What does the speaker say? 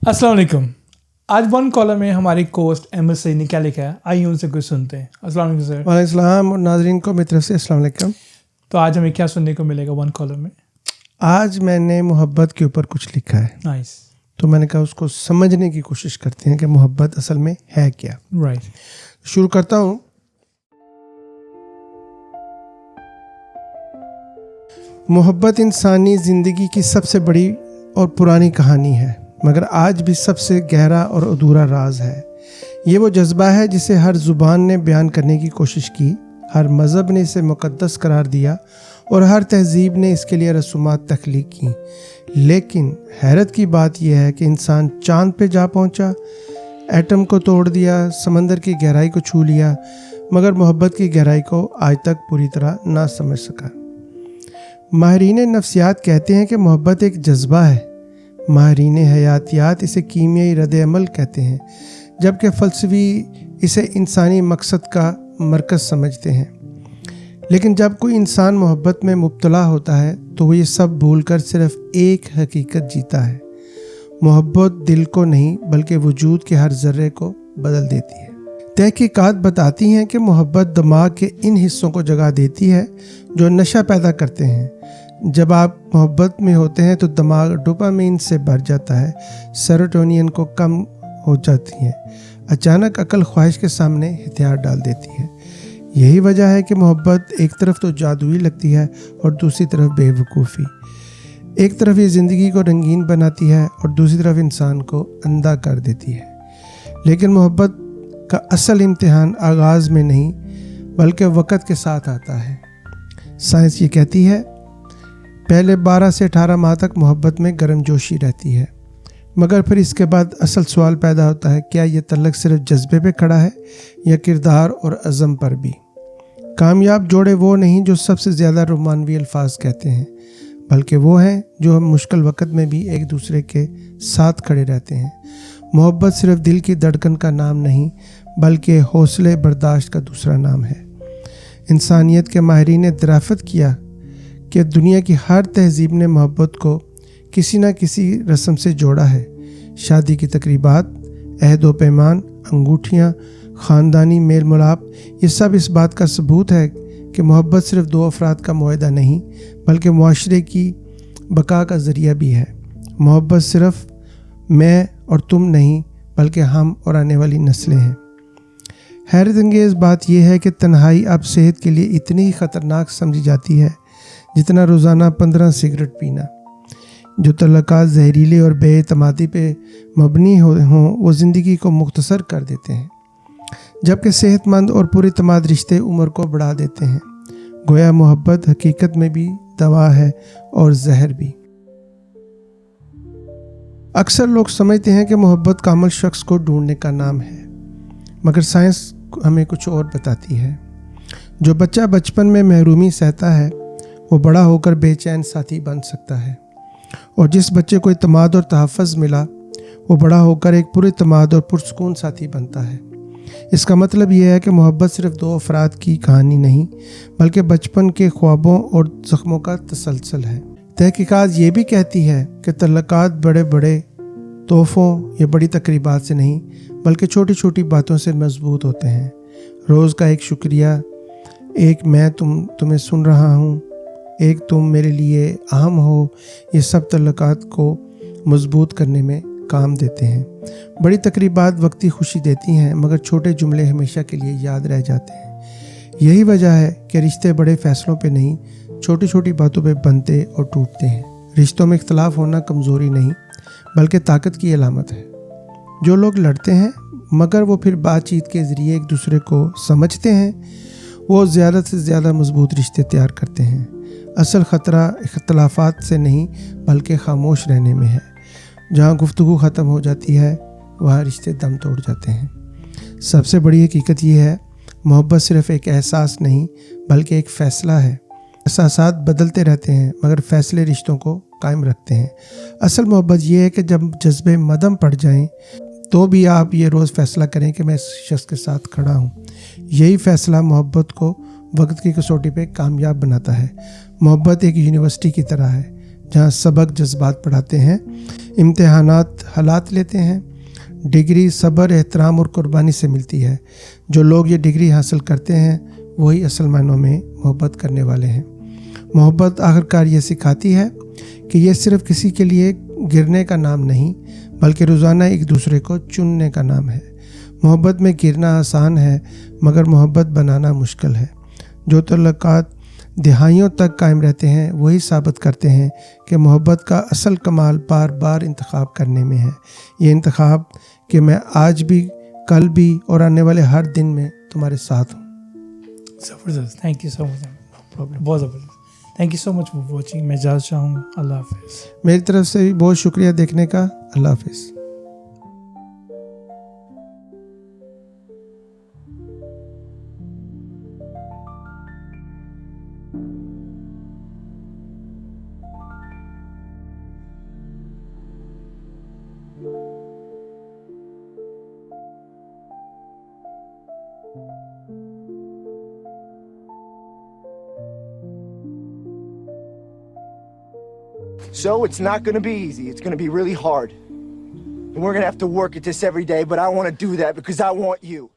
अस्सलाम वालेकुम। आज वन कॉलम में हमारी कोस्ट अहमद सईद ने क्या लिखा है, आइए उनसे कुछ सुनते हैं। अस्सलाम वालेकुम सर। वालेकुम सलाम और नाज़रीन को मेरी तरफ से अस्सलाम वालेकुम। तो आज हमें क्या सुनने को मिलेगा वन कॉलम में? आज मैंने मोहब्बत के ऊपर कुछ लिखा है, नाइस। तो मैंने कहा उसको समझने की कोशिश करते हैं कि मोहब्बत असल में है क्या। राइट। शुरू करता हूँ। मोहब्बत इंसानी ज़िंदगी की सबसे बड़ी और पुरानी कहानी है, मगर आज भी सबसे गहरा और अधूरा राज है। ये वो जज्बा है जिसे हर ज़ुबान ने बयान करने की कोशिश की, हर मज़हब ने इसे मुक़द्दस करार दिया और हर तहज़ीब ने इसके लिए रसूमात तख्लीक की। लेकिन हैरत की बात यह है कि इंसान चाँद पे जा पहुँचा, एटम को तोड़ दिया, समंदर की गहराई को छू लिया, मगर मोहब्बत की गहराई को आज तक पूरी तरह ना समझ सका। माहिरीन नफ्सियात कहते हैं कि मोहब्बत एक जज्बा है। माहिरीन हयातियात इसे कीमियाई रद्द-ए-अमल कहते हैं, जबकि फ़लसफ़ी इसे इंसानी मकसद का मरकज़ समझते हैं। लेकिन जब कोई इंसान मोहब्बत में मुब्तला होता है तो वो ये सब भूलकर सिर्फ़ एक हकीकत जीता है। मोहब्बत दिल को नहीं बल्कि वजूद के हर ज़र्रे को बदल देती है। तहकीकात बताती हैं कि मोहब्बत दिमाग के इन हिस्सों को जगा देती है जो नशा पैदा करते हैं। जब आप मोहब्बत में होते हैं तो दिमाग डोपामाइन से भर जाता है, सेरोटोनिन को कम हो जाती है। अचानक अकल ख्वाहिश के सामने हथियार डाल देती है। यही वजह है कि मोहब्बत एक तरफ तो जादुई लगती है और दूसरी तरफ बेवकूफ़ी। एक तरफ ये ज़िंदगी को रंगीन बनाती है और दूसरी तरफ इंसान को अंधा कर देती है। लेकिन मोहब्बत का असल इम्तिहान आगाज़ में नहीं बल्कि वक़्त के साथ आता है। साइंस ये कहती है पहले 12 से 18 माह तक मोहब्बत में गर्मजोशी रहती है, मगर फिर इसके बाद असल सवाल पैदा होता है, क्या ये तल्लक सिर्फ जज्बे पे खड़ा है या किरदार और अज़म पर भी? कामयाब जोड़े वो नहीं जो सबसे ज़्यादा रोमानवी अल्फाज कहते हैं, बल्कि वो हैं जो हम मुश्किल वक़्त में भी एक दूसरे के साथ खड़े रहते हैं। मोहब्बत सिर्फ दिल की धड़कन का नाम नहीं बल्कि हौसले बर्दाश्त का दूसरा नाम है। इंसानियत के माहिरीन ने दराफ़त किया कि दुनिया की हर तहज़ीब ने मोहब्बत को किसी न किसी रस्म से जोड़ा है। शादी की तकरीबात, अहद व पैमान, अंगूठियाँ, ख़ानदानी मेल मिलाप, ये सब इस बात का सबूत है कि मोहब्बत सिर्फ दो अफराद का मुआहदा नहीं बल्कि मुआशरे की बका का ज़रिया भी है। मोहब्बत सिर्फ मैं और तुम नहीं बल्कि हम और आने वाली नस्लें हैं। हैरत अंगेज़ बात यह है कि तन्हाई अब सेहत के लिए इतनी ही ख़तरनाक समझी जाती है जितना रोज़ाना 15 सिगरेट पीना। जो तल्लुकात जहरीले और बेएतमादी पे मबनी हों वो ज़िंदगी को मुख्तसर कर देते हैं, जबकि सेहतमंद और पुरएतमाद रिश्ते उम्र को बढ़ा देते हैं। गोया मोहब्बत हकीकत में भी दवा है और जहर भी। अक्सर लोग समझते हैं कि मोहब्बत कामिल शख्स को ढूंढने का नाम है, मगर साइंस हमें कुछ और बताती है। जो बच्चा बचपन में महरूमी सहता है वो बड़ा होकर बेचैन साथी बन सकता है, और जिस बच्चे को इत्मीनान और तहफ़्फ़ुज़ मिला वो बड़ा होकर एक पुरएतमाद और पुरसुकून साथी बनता है। इसका मतलब यह है कि मोहब्बत सिर्फ दो अफराद की कहानी नहीं बल्कि बचपन के ख्वाबों और ज़ख्मों का तसलसल है। तहकीकात ये भी कहती है कि तल्लुकात बड़े बड़े तोहफ़ों या बड़ी तकरीबात से नहीं बल्कि छोटी छोटी बातों से मजबूत होते हैं। रोज़ का एक शुक्रिया, एक मैं तुम्हें सुन रहा हूँ, एक तुम मेरे लिए अहम हो, ये सब तल्लुकात को मजबूत करने में काम देते हैं। बड़ी तकरीबात वक्ती खुशी देती हैं, मगर छोटे जुमले हमेशा के लिए याद रह जाते हैं। यही वजह है कि रिश्ते बड़े फ़ैसलों पे नहीं छोटी छोटी बातों पे बनते और टूटते हैं। रिश्तों में इख्तलाफ होना कमज़ोरी नहीं बल्कि ताकत की अलामत है। जो लोग लड़ते हैं मगर वो फिर बातचीत के ज़रिए एक दूसरे को समझते हैं, वो ज़्यादा से ज़्यादा मजबूत रिश्ते तैयार करते हैं। असल ख़तरा इख्तलाफात से नहीं बल्कि खामोश रहने में है। जहाँ गुफ्तगू ख़त्म हो जाती है वहाँ रिश्ते दम तोड़ जाते हैं। सबसे बड़ी हकीकत ये है, मोहब्बत सिर्फ़ एक एहसास नहीं बल्कि एक फ़ैसला है। एहसासात बदलते रहते हैं मगर फ़ैसले रिश्तों को कायम रखते हैं। असल मोहब्बत ये है कि जब जज्बे मदम पड़ जाएं तो भी आप ये रोज़ फ़ैसला करें कि मैं इस शख्स के साथ खड़ा हूँ। यही फ़ैसला मोहब्बत को वक्त की कसौटी पे कामयाब बनाता है। मोहब्बत एक यूनिवर्सिटी की तरह है जहाँ सबक जज्बात पढ़ाते हैं, इम्तिहानात हालात लेते हैं। डिग्री सब्र, एहतराम और कुर्बानी से मिलती है। जो लोग ये डिग्री हासिल करते हैं वही असल मायनों में मोहब्बत करने वाले हैं। मोहब्बत आखिरकार ये सिखाती है कि ये सिर्फ़ किसी के लिए गिरने का नाम नहीं, बल्कि रोज़ाना एक दूसरे को चुनने का नाम है। मोहब्बत में गिरना आसान है, मगर मोहब्बत बनाना मुश्किल है। जो तल्लुकात दहाइयों तक कायम रहते हैं वही साबित करते हैं कि मोहब्बत का असल कमाल बार बार इंतखाब करने में है। ये इंतखाब कि मैं आज भी, कल भी और आने वाले हर दिन में तुम्हारे साथ हूँ। ज़बरदस्त, thank you so much. No problem, बहुत ज़बरदस्त। Thank you so much for watching. मैं इजाज़त चाहूँगा। अल्लाह हाफिज़। मेरी तरफ से भी बहुत शुक्रिया देखने का। अल्लाह हाफिज़। So it's not going to be easy. It's going to be really hard. And we're going to have to work at this every day, but I want to do that because I want you.